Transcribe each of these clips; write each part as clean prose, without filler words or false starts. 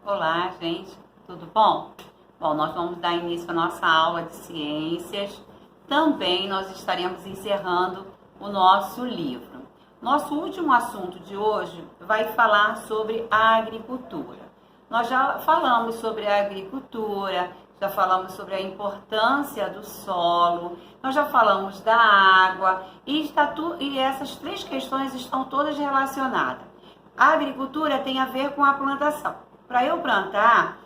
Olá, gente, tudo bom? Bom, nós vamos dar início à nossa aula de ciências. Também nós estaremos encerrando o nosso livro. Nosso último assunto de hoje vai falar sobre a agricultura. Nós já falamos sobre a agricultura, já falamos sobre a importância do solo, nós já falamos da água e essas três questões estão todas relacionadas. A agricultura tem a ver com a plantação. Para eu plantar,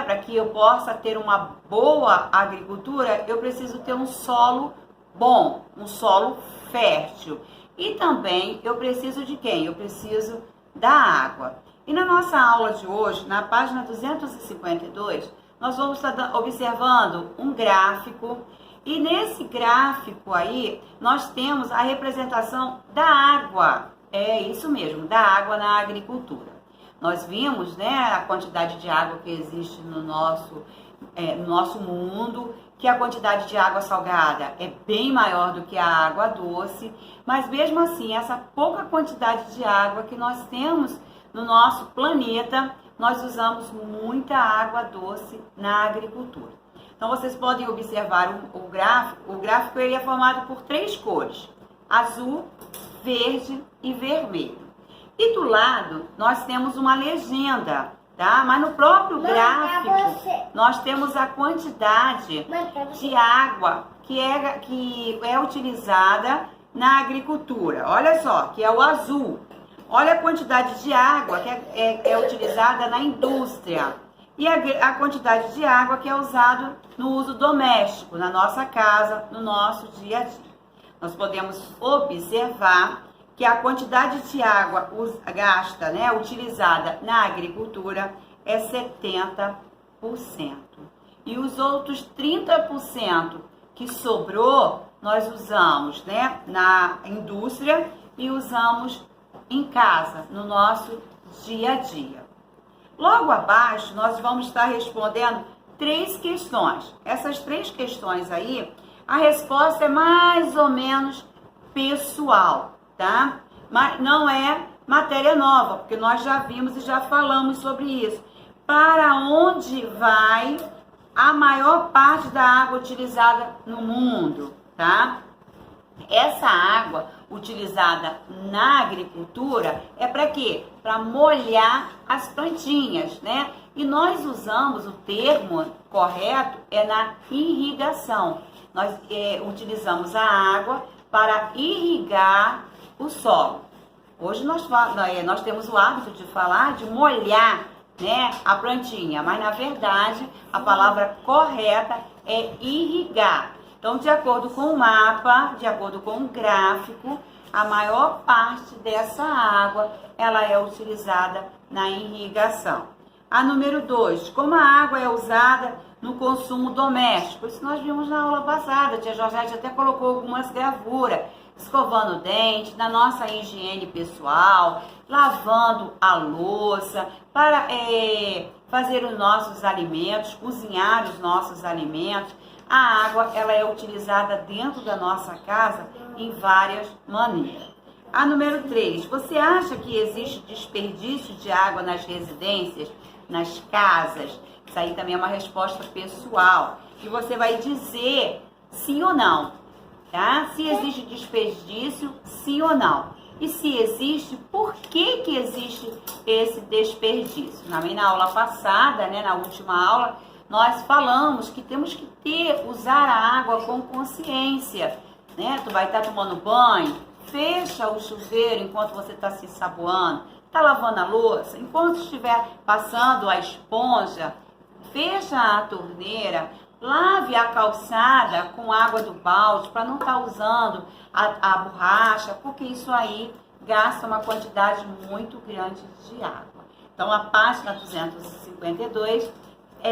para que eu possa ter uma boa agricultura, eu preciso ter um solo bom, um solo fértil. E também eu preciso de quem? Eu preciso da água. E na nossa aula de hoje, na página 252, nós vamos estar observando um gráfico. E nesse gráfico aí, nós temos a representação da água. É isso mesmo, da água na agricultura. Nós vimos, a quantidade de água que existe no nosso mundo, que a quantidade de água salgada é bem maior do que a água doce, mas mesmo assim, essa pouca quantidade de água que nós temos no nosso planeta, nós usamos muita água doce na agricultura. Então, vocês podem observar o gráfico. O gráfico ele é formado por três cores: azul, verde e vermelho. E do lado, nós temos uma legenda, tá? Mas no próprio gráfico, nós temos a quantidade de água que é utilizada na agricultura. Olha só, que é o azul. Olha a quantidade de água que é utilizada na indústria. E a quantidade de água que é usada no uso doméstico, na nossa casa, no nosso dia a dia. Nós podemos observar que a quantidade de água gasta, utilizada na agricultura é 70%. E os outros 30% que sobrou, nós usamos, na indústria e usamos em casa, no nosso dia a dia. Logo abaixo, nós vamos estar respondendo três questões. Essas três questões aí, a resposta é mais ou menos pessoal, tá? Mas não é matéria nova, porque nós já vimos e já falamos sobre isso. Para onde vai a maior parte da água utilizada no mundo, tá? Essa água utilizada na agricultura é para quê? Para molhar as plantinhas, E nós usamos o termo correto na irrigação. Nós utilizamos a água para irrigar o solo. Hoje nós temos o hábito de falar de molhar, a plantinha, mas na verdade a palavra correta é irrigar. Então, de acordo com o mapa, de acordo com o gráfico, a maior parte dessa água ela é utilizada na irrigação. A número 2, como a água é usada no consumo doméstico. Isso nós vimos na aula passada, a tia Georgette até colocou algumas gravuras, escovando o dente, na nossa higiene pessoal, lavando a louça, para fazer os nossos alimentos, cozinhar os nossos alimentos. A água ela é utilizada dentro da nossa casa em várias maneiras. A número 3, você acha que existe desperdício de água nas residências, nas casas? Isso aí também é uma resposta pessoal. E você vai dizer sim ou não, tá? Se existe desperdício, sim ou não. E se existe, por que existe esse desperdício? Na aula passada, na última aula, nós falamos que temos que usar a água com consciência, Tu vai estar tomando banho, fecha o chuveiro enquanto você está se ensaboando, está lavando a louça, enquanto estiver passando a esponja, fecha a torneira, lave a calçada com água do balde para não estar usando a borracha, porque isso aí gasta uma quantidade muito grande de água. Então, a página 252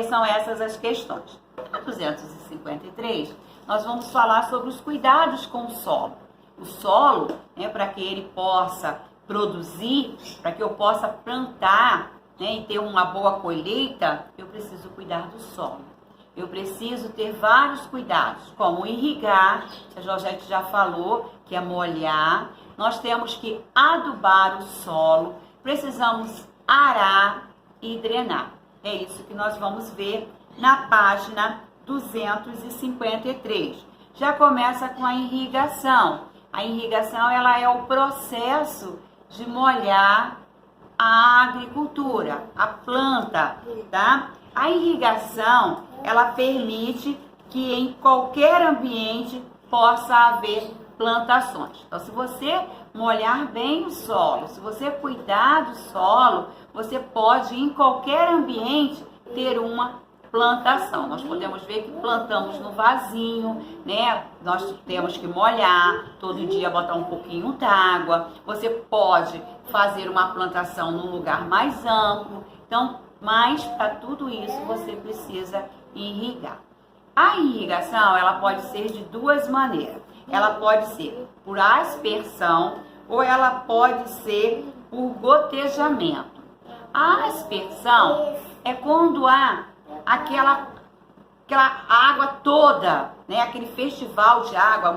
são essas as questões. Na 253, nós vamos falar sobre os cuidados com o solo. O solo, para que ele possa produzir, para que eu possa plantar, e ter uma boa colheita, eu preciso cuidar do solo. Eu preciso ter vários cuidados, como irrigar, a Georgette já falou, que é molhar. Nós temos que adubar o solo, precisamos arar e drenar. É isso que nós vamos ver na página 253. Já começa com a irrigação. A irrigação, ela é o processo de molhar a agricultura, a planta, tá? A irrigação, ela permite que em qualquer ambiente possa haver plantações. Então, se você molhar bem o solo, se você cuidar do solo, você pode em qualquer ambiente ter uma plantação. Nós podemos ver que plantamos no vasinho, né? Nós temos que molhar, todo dia botar um pouquinho d'água. Você pode fazer uma plantação num lugar mais amplo. Então, mas para tudo isso você precisa irrigar. A irrigação, ela pode ser de duas maneiras. Ela pode ser por aspersão ou ela pode ser por gotejamento. A aspersão é quando há aquela água toda, né? Aquele festival de água,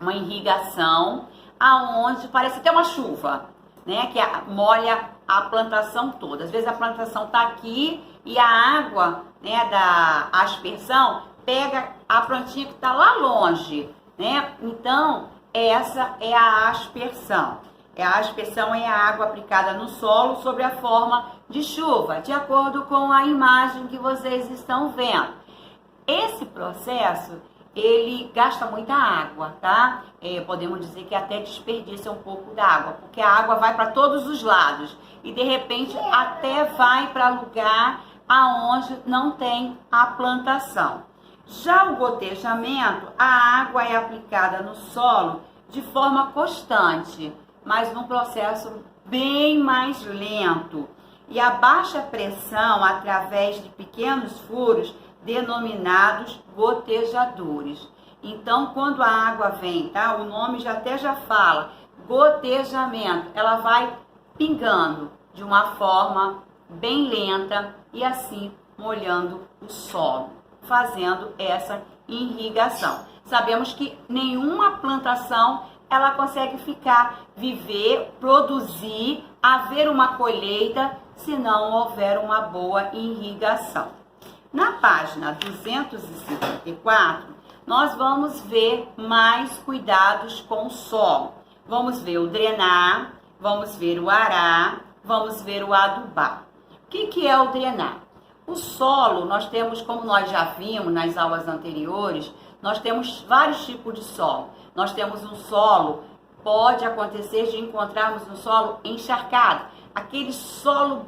uma irrigação, aonde parece até uma chuva, né? Que molha a plantação toda. Às vezes a plantação está aqui e a água, né, da aspersão pega a plantinha que está lá longe, né? Então, essa é a aspersão. A aspersão é a água aplicada no solo sob a forma de chuva, de acordo com a imagem que vocês estão vendo. Esse processo, ele gasta muita água, tá? Podemos dizer que até desperdiça um pouco da água, porque a água vai para todos os lados e de repente até vai para lugar aonde não tem a plantação. Já o gotejamento, a água é aplicada no solo de forma constante, mas num processo bem mais lento. E a baixa pressão através de pequenos furos denominados gotejadores. Então, quando a água vem, tá? O nome já fala, gotejamento. Ela vai pingando de uma forma bem lenta e assim molhando o solo, fazendo essa irrigação. Sabemos que nenhuma plantação ela consegue viver, produzir, haver uma colheita, se não houver uma boa irrigação. Na página 254, nós vamos ver mais cuidados com o solo. Vamos ver o drenar, vamos ver o arar, vamos ver o adubar. O que é o drenar? O solo, nós temos, como nós já vimos nas aulas anteriores, nós temos vários tipos de solo. Nós temos um solo, pode acontecer de encontrarmos um solo encharcado, aquele solo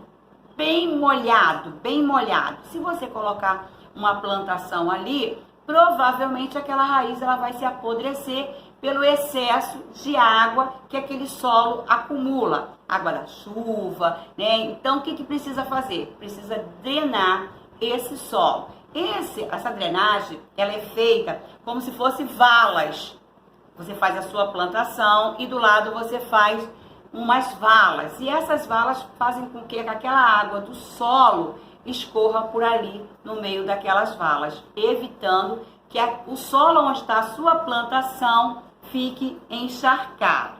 bem molhado, bem molhado. Se você colocar uma plantação ali, provavelmente aquela raiz ela vai se apodrecer pelo excesso de água que aquele solo acumula, água da chuva, né? Então, o que precisa fazer? Precisa drenar esse solo. Essa drenagem, ela é feita como se fosse valas. Você faz a sua plantação e do lado você faz umas valas. E essas valas fazem com que aquela água do solo escorra por ali no meio daquelas valas, evitando que o solo onde está a sua plantação fique encharcado.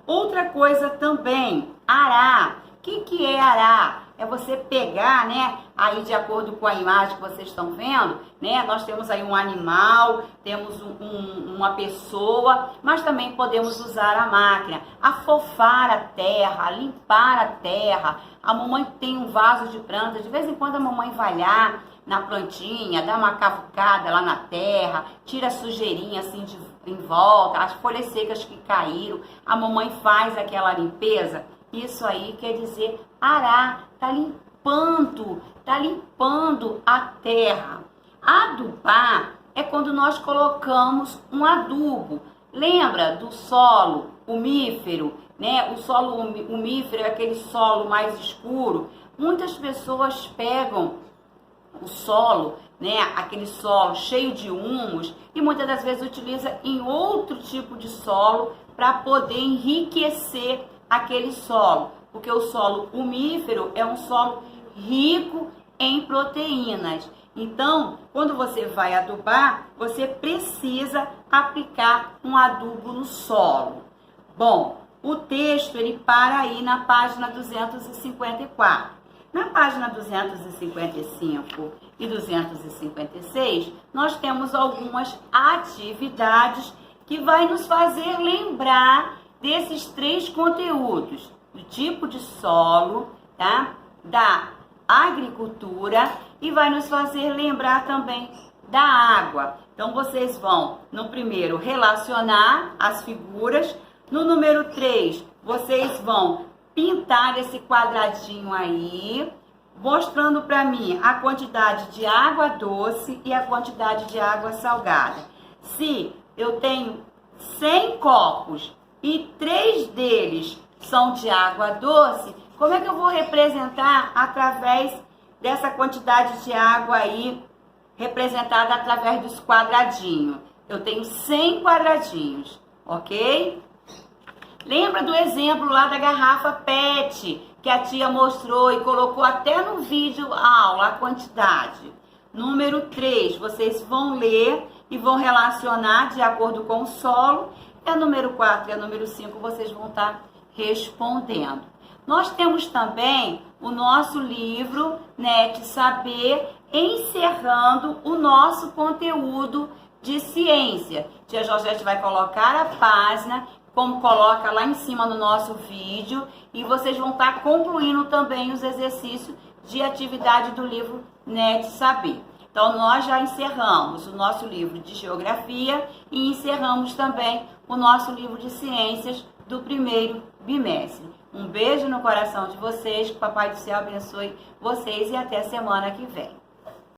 Outra coisa também, arar. O que é arar? É você pegar, né, aí de acordo com a imagem que vocês estão vendo, né, nós temos aí um animal, temos uma pessoa, mas também podemos usar a máquina, afofar a terra, limpar a terra. A mamãe tem um vaso de planta, de vez em quando a mamãe vai lá na plantinha, dá uma cavucada lá na terra, tira a sujeirinha assim em volta, as folhas secas que caíram, a mamãe faz aquela limpeza. Isso aí quer dizer arar, tá limpando a terra. Adubar é quando nós colocamos um adubo. Lembra do solo umífero, né? O solo umífero é aquele solo mais escuro. Muitas pessoas pegam o solo, né, aquele solo cheio de humus, e muitas das vezes utiliza em outro tipo de solo para poder enriquecer aquele solo, porque o solo umífero é um solo rico em proteínas. Então, quando você vai adubar, você precisa aplicar um adubo no solo. Bom, o texto ele para aí na página 254. Na página 255 e 256, nós temos algumas atividades que vai nos fazer lembrar desses 3 conteúdos, do tipo de solo, tá? Da agricultura e vai nos fazer lembrar também da água. Então, vocês vão, no primeiro, relacionar as figuras. No número 3, vocês vão pintar esse quadradinho aí, mostrando para mim a quantidade de água doce e a quantidade de água salgada. Se eu tenho 100 copos e 3 deles são de água doce, como é que eu vou representar através dessa quantidade de água aí, representada através dos quadradinhos? Eu tenho 100 quadradinhos, ok? Lembra do exemplo lá da garrafa PET, que a tia mostrou e colocou até no vídeo aula a quantidade. Número 3, vocês vão ler e vão relacionar de acordo com o solo. E a número 4 e a número 5 vocês vão estar respondendo. Nós temos também o nosso livro NET Saber, encerrando o nosso conteúdo de ciência. Tia Georgette vai colocar a página, como coloca lá em cima no nosso vídeo, e vocês vão estar concluindo também os exercícios de atividade do livro NET Saber. Então, nós já encerramos o nosso livro de geografia e encerramos também o nosso livro de ciências do primeiro bimestre. Um beijo no coração de vocês, que o Papai do Céu abençoe vocês e até semana que vem.